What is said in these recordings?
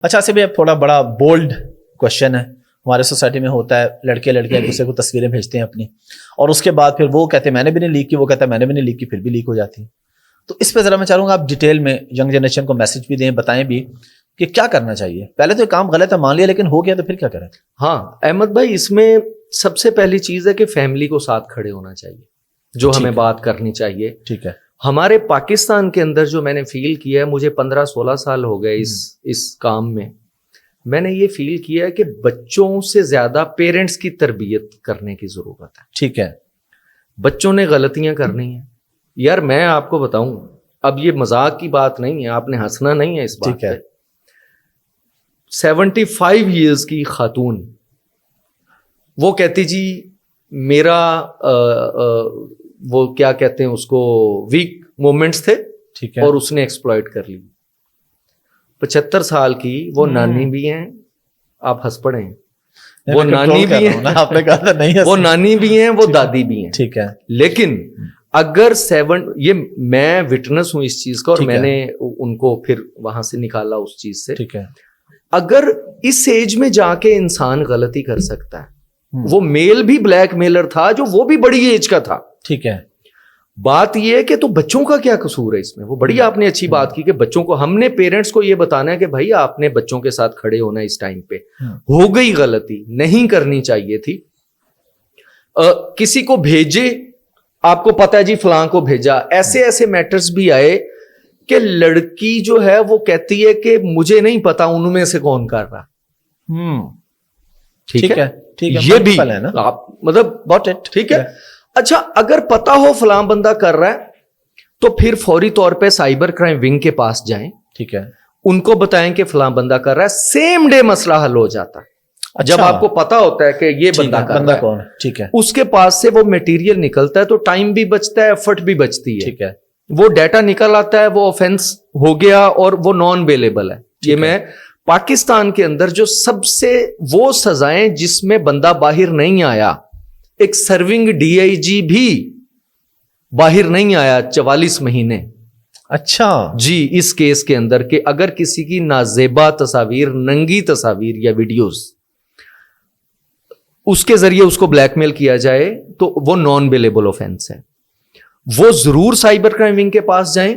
اچھا سے بھی اب تھوڑا بڑا بولڈ کوشچن ہے. ہمارے سوسائٹی میں ہوتا ہے لڑکے لڑکیاں ایک دوسرے کو تصویریں بھیجتے ہیں اپنی, اور اس کے بعد پھر وہ کہتے ہیں میں نے بھی نہیں لیک کی, وہ کہتا ہے میں نے بھی نہیں لیک کی, پھر بھی لیک ہو جاتی ہے. تو اس پہ ذرا میں چاہوں گا آپ ڈیٹیل میں ینگ جنریشن کو میسج بھی دیں, بتائیں بھی کہ کیا کرنا چاہیے. پہلے تو کام غلط ہے مان لیا, لیکن ہو گیا تو پھر کیا کریں. ہاں احمد بھائی, اس میں سب سے پہلی چیز ہے کہ فیملی کو ساتھ کھڑے ہونا چاہیے, جو ہمیں بات کرنی چاہیے. ٹھیک ہے. ہمارے پاکستان کے اندر جو میں نے فیل کیا ہے, مجھے 15-16 سال ہو گئے اس کام میں نے یہ فیل کیا ہے کہ بچوں سے زیادہ پیرنٹس کی تربیت کرنے کی ضرورت ہے. ٹھیک ہے. بچوں نے غلطیاں کرنی ہیں. یار میں آپ کو بتاؤں, اب یہ مذاق کی بات نہیں ہے, آپ نے ہنسنا نہیں ہے اس بات پہ. 75 ایئرز کی خاتون, وہ کہتی جی میرا وہ کیا کہتے ہیں اس کو, ویک مومنٹس تھے, ٹھیک ہے, اور اس نے ایکسپلائٹ کر لی. 75 سال کی وہ نانی بھی ہیں, آپ ہنس پڑے ہیں, وہ نانی بھی ہیں, آپ نے کہا تھا نہیں, وہ نانی بھی ہیں, وہ دادی بھی ہیں. ٹھیک ہے. لیکن اگر یہ میں وٹنس ہوں اس چیز کا, اور میں نے ان کو پھر وہاں سے نکالا اس چیز سے. ٹھیک ہے. اگر اس ایج میں جا کے انسان غلطی کر سکتا ہے, وہ میل بھی بلیک میلر تھا جو وہ بھی بڑی ایج کا تھا. ٹھیک ہے. بات یہ ہے کہ تو بچوں کا کیا قصور ہے اس میں. وہ بڑی آپ نے اچھی بات کی کہ بچوں کو, ہم نے پیرنٹس کو یہ بتانا ہے کہ بھائی آپ نے بچوں کے ساتھ کھڑے ہونا ہے اس ٹائم پہ. ہو گئی غلطی, نہیں کرنی چاہیے تھی. کسی کو بھیجے, آپ کو پتا ہے جی فلاں کو بھیجا, ایسے میٹرز بھی آئے کہ لڑکی جو ہے وہ کہتی ہے کہ مجھے نہیں پتا ان میں سے کون کر رہا. ٹھیک ہے, یہ بھی آپ مطلب ٹھیک ہے. اچھا اگر پتا ہو فلاں بندہ کر رہا ہے تو پھر فوری طور پہ سائبر کرائم ونگ کے پاس جائیں. ٹھیک ہے. ان کو بتائیں کہ فلاں بندہ کر رہا ہے, سیم ڈے مسئلہ حل ہو جاتا ہے. جب آپ کو پتا ہوتا ہے کہ یہ بندہ کر رہا ہے, کون ہے, ٹھیک ہے, اس کے پاس سے وہ میٹیریل نکلتا ہے تو ٹائم بھی بچتا ہے, ایفرٹ بھی بچتی ہے. ٹھیک ہے. وہ ڈیٹا نکل آتا ہے, وہ آفینس ہو گیا اور وہ نان اویلیبل ہے. یہ میں پاکستان کے اندر جو سب سے وہ سزائیں جس میں بندہ باہر نہیں آیا, ایک سرونگ DIG بھی باہر نہیں آیا 44 مہینے. اچھا جی, اس کیس کے اندر کہ اگر کسی کی نازیبا تصاویر, ننگی تصاویر یا ویڈیوز اس کے ذریعے اس کو بلیک میل کیا جائے تو وہ نان اویلیبل آفینس ہے. وہ ضرور سائبر کرائم ونگ کے پاس جائیں,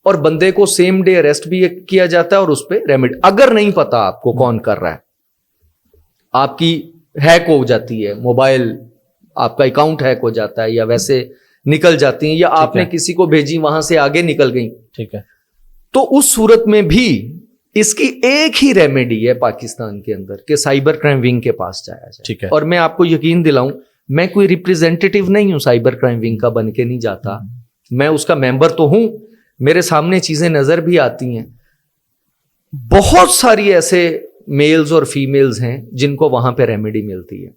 اور بندے کو سیم ڈے اریسٹ بھی کیا جاتا ہے, اور اس پہ ریمیڈ. اگر نہیں پتا آپ کو کون کر رہا ہے, آپ کی ہیک ہو جاتی ہے موبائل, آپ کا اکاؤنٹ ہیک ہو جاتا ہے, یا ویسے نکل جاتی ہیں, یا آپ نے کسی کو بھیجی وہاں سے آگے نکل گئی. ٹھیک ہے. تو اس صورت میں بھی اس کی ایک ہی ریمیڈی ہے پاکستان کے اندر کہ سائبر کرائم ونگ کے پاس جایا جائے. ٹھیک ہے. اور میں آپ کو یقین دلاؤں, میں کوئی ریپریزنٹیٹیو نہیں ہوں سائبر کرائم ونگ کا, بن کے نہیں جاتا. میں اس کا ممبر تو ہوں, میرے سامنے چیزیں نظر بھی آتی ہیں. بہت ساری ایسے میلز اور فیمیلز ہیں جن کو وہاں پہ ریمیڈی ملتی ہے.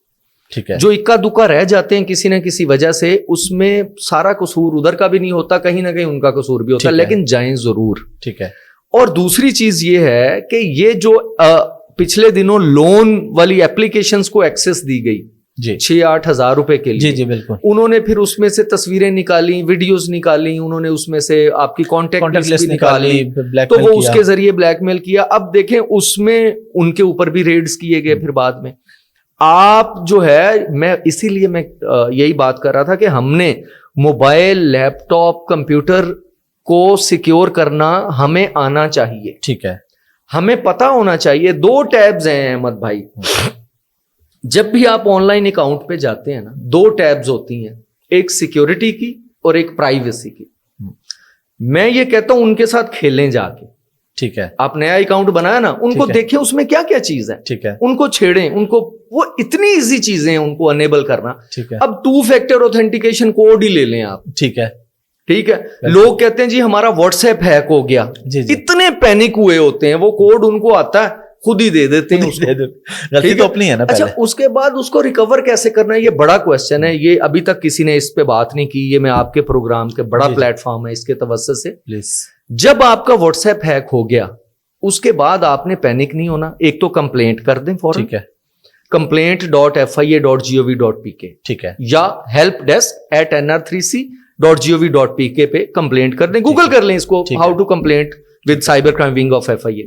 ٹھیک ہے. جو اکا دکا رہ جاتے ہیں کسی نہ کسی وجہ سے, اس میں سارا قصور ادھر کا بھی نہیں ہوتا, کہیں نہ کہیں ان کا قصور بھی ہوتا ہے, لیکن جائیں ضرور. ٹھیک ہے. اور دوسری چیز یہ ہے کہ یہ جو پچھلے دنوں لون والی اپلیکیشنز کو ایکسس دی گئی, جی 6-8 ہزار روپے کے لیے, جی جی بالکل, انہوں نے پھر اس میں سے تصویریں نکالی, ویڈیوز نکالی, انہوں نے اس میں سے آپ کی کانٹیکٹ لسٹ نکالی, تو وہ اس کے ذریعے بلیک میل کیا. اب دیکھیں اس میں ان کے اوپر بھی ریڈز کیے گئے. پھر بعد میں آپ جو ہے, میں اسی لیے میں یہی بات کر رہا تھا کہ ہم نے موبائل, لیپ ٹاپ, کمپیوٹر کو سیکیور کرنا ہمیں آنا چاہیے. ٹھیک ہے. ہمیں پتا ہونا چاہیے. 2 ٹیبز ہیں احمد بھائی, جب بھی آپ آن لائن اکاؤنٹ پہ جاتے ہیں نا, 2 ٹیبز ہوتی ہیں, ایک سیکیورٹی کی اور ایک پرائیویسی کی. میں یہ کہتا ہوں ان کے ساتھ کھیلیں جا کے. ٹھیک ہے. آپ نیا اکاؤنٹ بنایا نا, ان کو دیکھیں اس میں کیا کیا چیز ہے. ٹھیک ہے. ان کو چھیڑیں, ان کو وہ اتنی ایزی چیزیں ہیں ان کو انیبل کرنا. ٹھیک ہے. اب 2 فیکٹر اوتھینٹیکیشن کوڈ ہی لے لیں آپ. ٹھیک ہے. ٹھیک ہے. لوگ کہتے ہیں جی ہمارا واٹس ایپ ہیک ہو گیا, اتنے پینک ہوئے ہوتے ہیں, وہ کوڈ ان کو آتا ہے, خود ہی دے دیتے ہیں. غلطی تو اپنی ہے نا. اچھا اس کے بعد اس کو ریکور کیسے کرنا ہے, یہ بڑا کوشچن ہے. یہ ابھی تک کسی نے اس پہ بات نہیں کی. یہ میں آپ کے پروگرام کے بڑا پلیٹ فارم ہے, اس کے توسط سے پلیز, جب آپ کا واٹس ایپ ہیک ہو گیا اس کے بعد آپ نے پینک نہیں ہونا. ایک تو کمپلینٹ کر دیں فوراً. ٹھیک ہے. complaint.fia.gov.pk. ٹھیک ہے. یا helpdesk@nr3c.gov.pk پہ کمپلینٹ کر دیں. گوگل کر لیں اس کو, how to complaint with cyber crime wing of FIA.